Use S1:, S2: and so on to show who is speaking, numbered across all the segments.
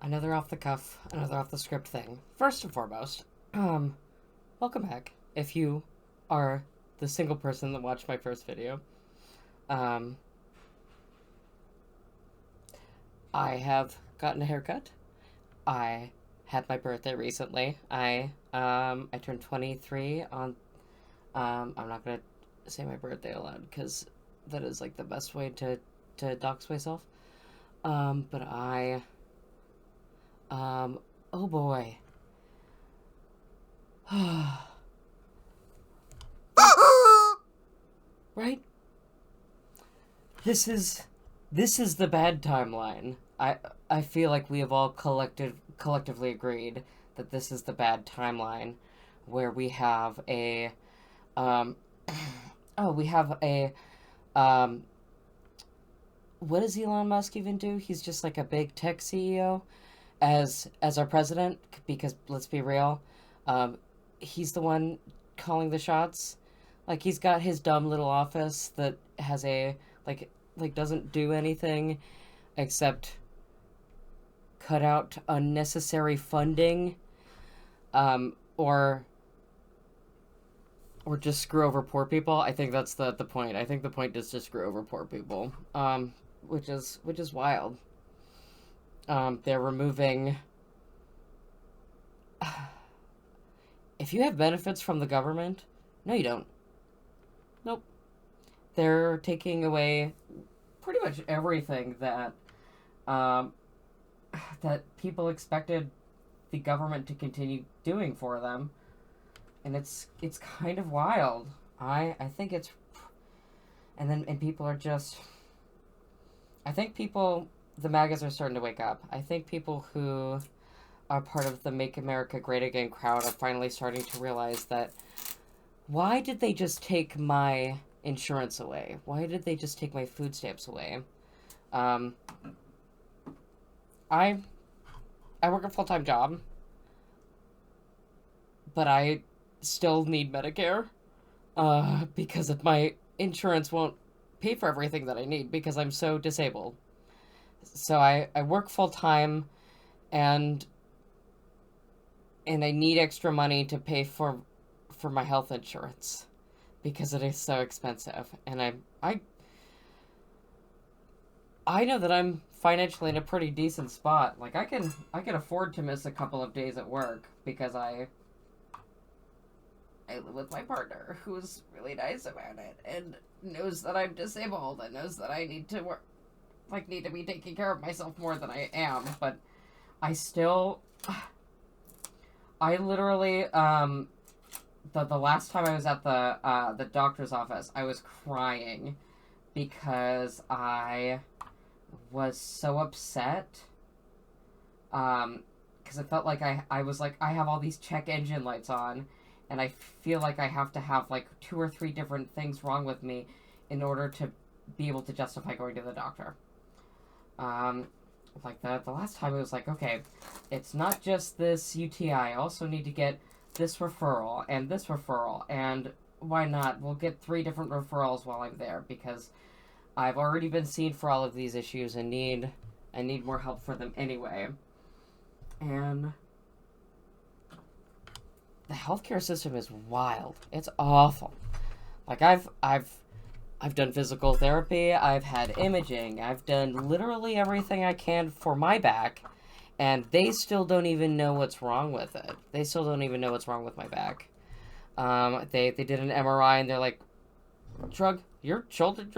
S1: another off the cuff, another off the script thing. First and foremost, welcome back. If you are the single person that watched my first video, um, I have gotten a haircut. I had my birthday recently. I turned 23 on. I'm not gonna say my birthday aloud because that is like the best way to dox myself. But oh boy. Right? This is this is the bad timeline. I feel like we have all collectively agreed that this is the bad timeline where we have a um we have a um what does Elon Musk even do? He's just like a big tech CEO as our president because let's be real, um he's the one calling the shots. Like he's got his dumb little office that has a doesn't do anything except cut out unnecessary funding, or just screw over poor people. I think that's the point. I think the point is to screw over poor people, which is wild. They're removing. If you have benefits from the government, no, you don't. Nope. They're taking away pretty much everything um, that people expected the government to continue doing for them, and it's kind of wild. I think it's and people are just. I think people the MAGAs are starting to wake up. I think people who are part of the Make America Great Again crowd are finally starting to realize that why did they just take my insurance away? Why did they just take my food stamps away? Um, I I work a full-time job, but I still need Medicare because of my insurance won't pay for everything that I need because I'm so disabled. So I work full-time and I need extra money to pay for my health insurance because it is so expensive. And I know that I'm financially in a pretty decent spot. Like I can afford to miss a couple of days at work because I live with my partner who's really nice about it and knows that I'm disabled and knows that I need to work, like need to be taking care of myself more than I am. But I still, I literally the last time I was at the doctor's office, I was crying because I was so upset. Because it felt like I was like, I have all these check engine lights on, and I feel like I have to have like two or three different things wrong with me in order to be able to justify going to the doctor. Um, like the last time it was like, okay, it's not just this UTI. I also need to get this referral, and why not? We'll get three different referrals while I'm there because I've already been seen for all of these issues and I need more help for them anyway. And the healthcare system is wild. It's awful. Like I've done physical therapy, I've had imaging, I've done literally everything I can for my back, and they still don't even know what's wrong with it. They still don't even know what's wrong with my back. They did an MRI and they're like, "Shrug, your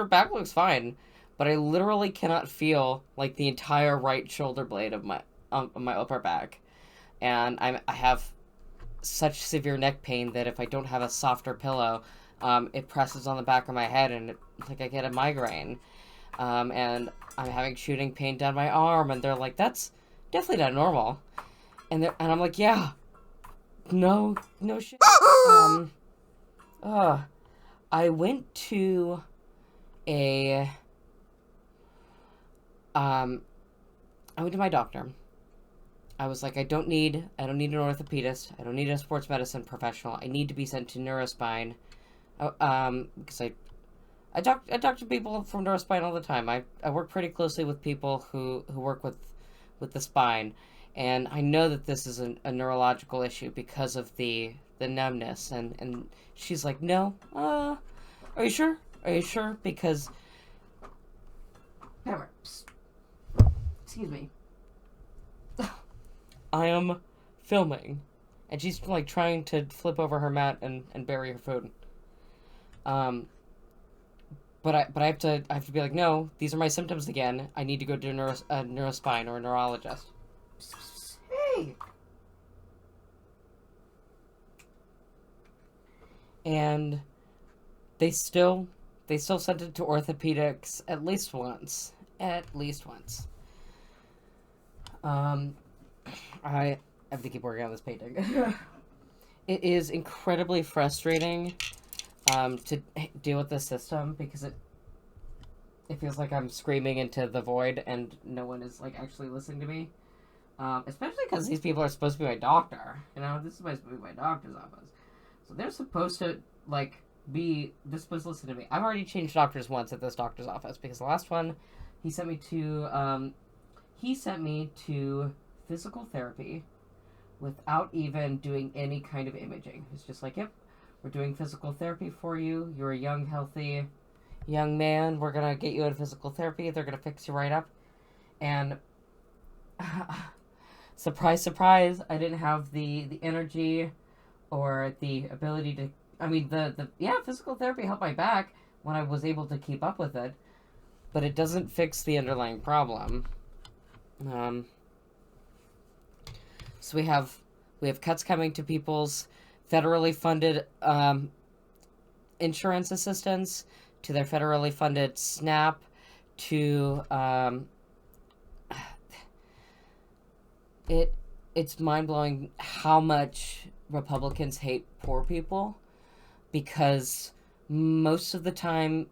S1: back looks fine," but I literally cannot feel like the entire right shoulder blade of my upper back, and I have such severe neck pain that if I don't have a softer pillow, it presses on the back of my head and like I get a migraine. And I'm having shooting pain down my arm, and they're like, "That's definitely not normal," and I'm like, "Yeah, no shit." Um, uh, I went to a um, I went to my doctor. I was like, I don't need an orthopedist. I don't need a sports medicine professional. I need to be sent to neurospine. Because I talk to people from neurospine all the time. I work pretty closely with people who work with the spine, And I know that this is a neurological issue because of the numbness. And she's like, no, are you sure? Are you sure? Because, excuse me, I am filming. And she's like trying to flip over her mat and bury her food. But I have to be like, no, these are my symptoms again. I need to go to a neurospine or a neurologist. Hey. And they still sent it to orthopedics at least once. At least once. I have to keep working on this painting. It is incredibly frustrating to deal with this system because it feels like I'm screaming into the void and no one is like actually listening to me. Especially because these people are supposed to be my doctor. You know, this is supposed to be my doctor's office. So they're supposed to they're supposed to listen to me. I've already changed doctors once at this doctor's office because the last one he sent me to physical therapy without even doing any kind of imaging. It's just like, yep, we're doing physical therapy for you. You're a young, healthy young man. We're going to get you into physical therapy. They're going to fix you right up. And surprise, surprise, I didn't have the energy or the ability to, physical therapy helped my back when I was able to keep up with it, but it doesn't fix the underlying problem. So we have cuts coming to people's federally funded insurance assistance, to their federally funded SNAP, to it's mind-blowing how much Republicans hate poor people, because most of the time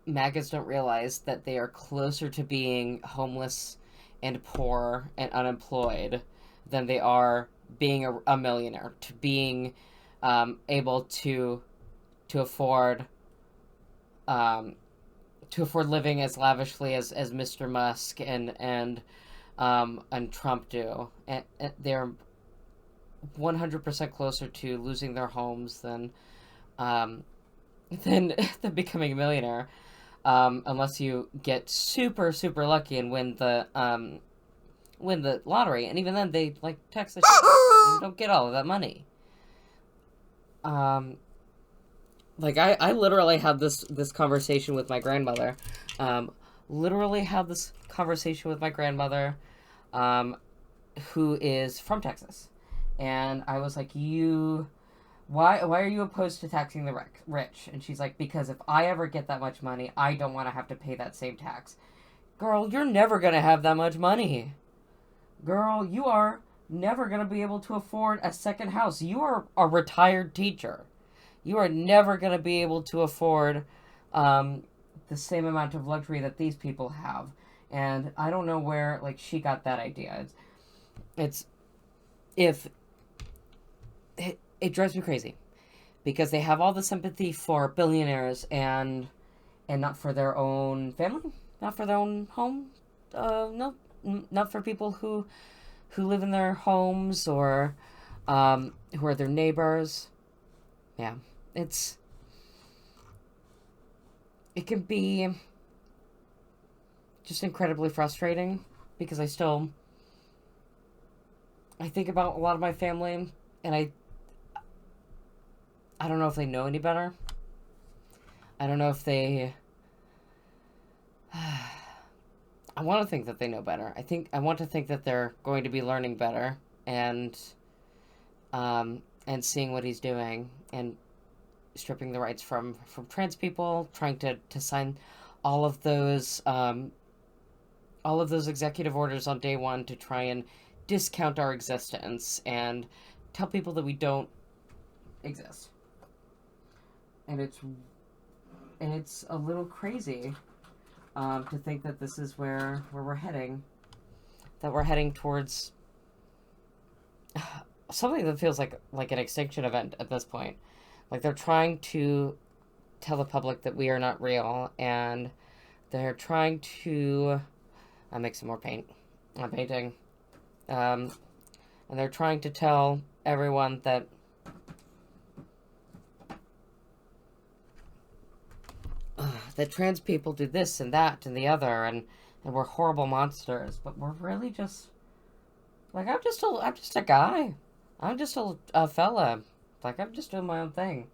S1: MAGAs don't realize that they are closer to being homeless and poor and unemployed than they are being a millionaire, to being able to afford living as lavishly as Mr. Musk and Trump do. And they're 100% closer to losing their homes than becoming a millionaire, unless you get super, super lucky and win the lottery. And even then, they tax the shit. You don't get all of that money. I literally had this conversation with my grandmother. Who is from Texas. And I was like, why are you opposed to taxing the rich? And she's like, because if I ever get that much money, I don't want to have to pay that same tax. Girl, you're never going to have that much money. Girl, you are never going to be able to afford a second house. You are a retired teacher. You are never going to be able to afford the same amount of luxury that these people have. And I don't know where she got that idea. It drives me crazy because they have all the sympathy for billionaires and not for their own family, not for their own home, no, not for people who live in their homes or who are their neighbors. Yeah, it can be just incredibly frustrating because I think about a lot of my family, and I don't know if they know any better. I don't know if they... I want to think that they know better. I want to think that they're going to be learning better and seeing what he's doing and stripping the rights from trans people, trying to sign all of those executive orders on day one to try and discount our existence and tell people that we don't exist. And it's a little crazy to think that this is where we're heading. That we're heading towards something that feels like an extinction event at this point. They're trying to tell the public that we are not real, and they're trying to... I'll make some more paint. I'm painting. And they're trying to tell everyone that that trans people do this and that and the other, and we're horrible monsters. But we're really just like I'm just a guy. I'm just a fella. Like, I'm just doing my own thing.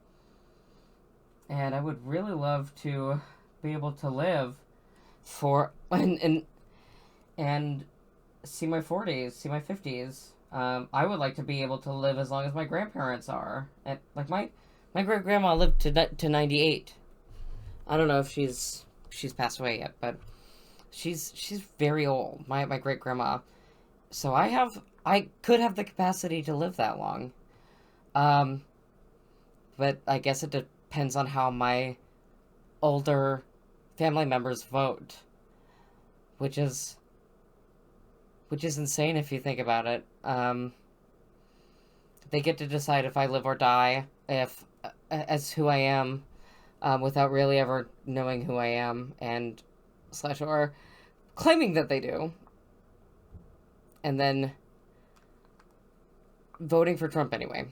S1: And I would really love to be able to live for and see my 40s, see my 50s. I would like to be able to live as long as my grandparents are. And like my great grandma lived to 98. I don't know if she's passed away yet, but she's very old. My great grandma. So I could have the capacity to live that long. Um, but I guess it depends on how my older family members vote, which is insane if you think about it. They get to decide if I live or die, if as who I am, without really ever knowing who I am, and slash or claiming that they do, and then voting for Trump anyway.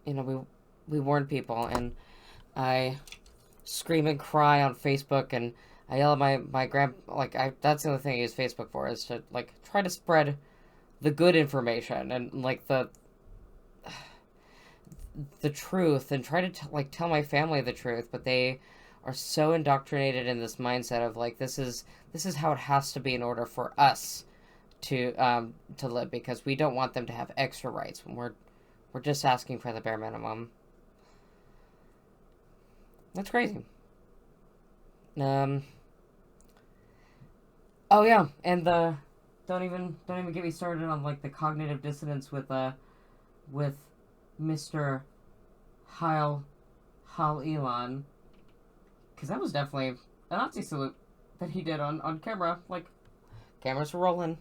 S1: You know, we warn people, and I scream and cry on Facebook, and I yell at my like that's the only thing I use Facebook for, is to like try to spread the good information and like the truth, and try to like tell my family the truth, but they are so indoctrinated in this mindset of like this is how it has to be in order for us to live, because we don't want them to have extra rights when we're just asking for the bare minimum. That's crazy. Oh yeah, and the don't even get me started on like the cognitive dissonance with Mr. Heil Elon, because that was definitely a Nazi salute that he did on camera. Like, cameras were rolling.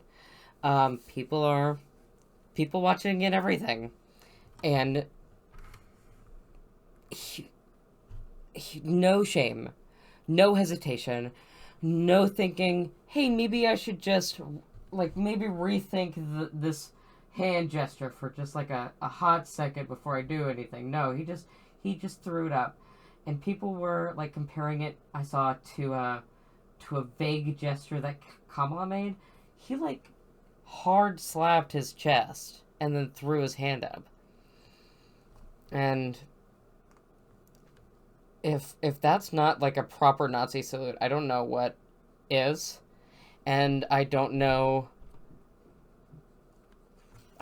S1: People watching and everything, and no shame, no hesitation, no thinking, hey, maybe I should just like maybe rethink this hand gesture for just like a hot second before I do anything. No, he just threw it up, and people were like comparing it. I saw to a vague gesture that Kamala made. He like hard slapped his chest and then threw his hand up. And if that's not like a proper Nazi salute, I don't know what is. And I don't know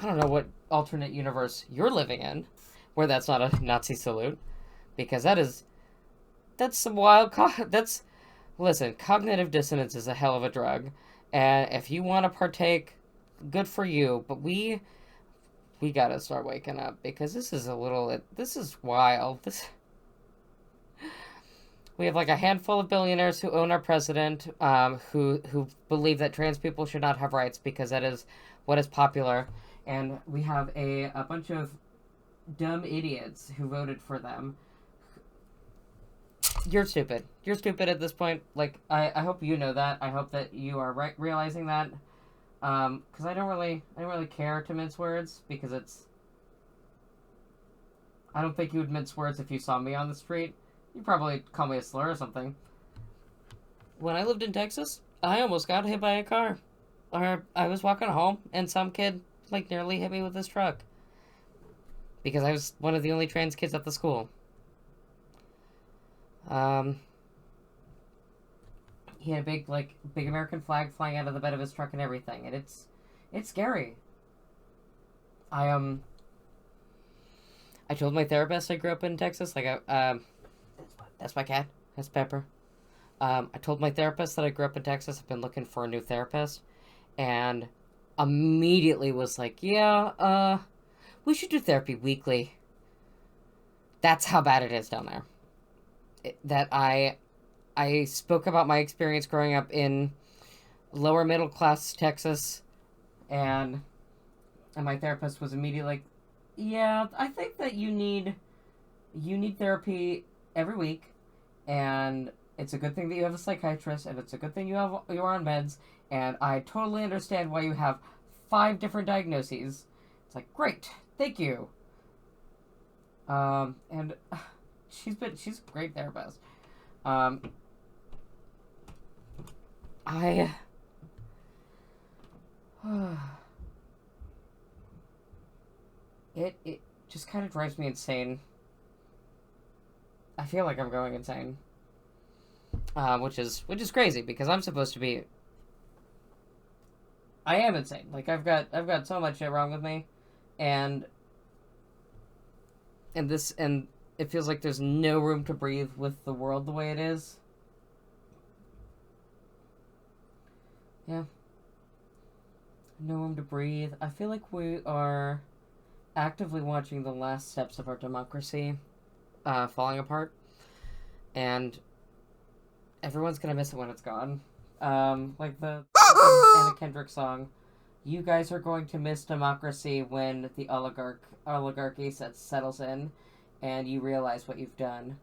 S1: what alternate universe you're living in where that's not a Nazi salute, because that's some wild listen, cognitive dissonance is a hell of a drug, and if you want to partake, good for you, but we gotta start waking up, because this is wild. We have like a handful of billionaires who own our president, who believe that trans people should not have rights because that is what is popular, and we have a bunch of dumb idiots who voted for them. You're stupid. You're stupid at this point. Like, I hope you know that. I hope that you are realizing that. Because I don't really care to mince words, because I don't think you would mince words if you saw me on the street. You'd probably call me a slur or something. When I lived in Texas, I almost got hit by a car. Or I was walking home, and some kid, like, nearly hit me with his truck. Because I was one of the only trans kids at the school. He had a big American flag flying out of the bed of his truck and everything, and it's scary. I told my therapist I grew up in Texas. Like, that's my cat. That's Pepper. I told my therapist that I grew up in Texas. I've been looking for a new therapist, and immediately was like, yeah, we should do therapy weekly. That's how bad it is down there. That I spoke about my experience growing up in lower middle class Texas, and my therapist was immediately like, yeah, I think that you need therapy every week, and it's a good thing that you have a psychiatrist, and it's a good thing you are on meds, and I totally understand why you have 5 different diagnoses. It's like, great, thank you. And she's a great therapist. It just kind of drives me insane. I feel like I'm going insane. Which is crazy because I'm supposed to be. I am insane. Like I've got so much shit wrong with me, and it feels like there's no room to breathe with the world the way it is. Yeah. No room to breathe. I feel like we are actively watching the last steps of our democracy falling apart, and everyone's gonna miss it when it's gone. Like the Anna Kendrick song, you guys are going to miss democracy when the oligarchy settles in, and you realize what you've done.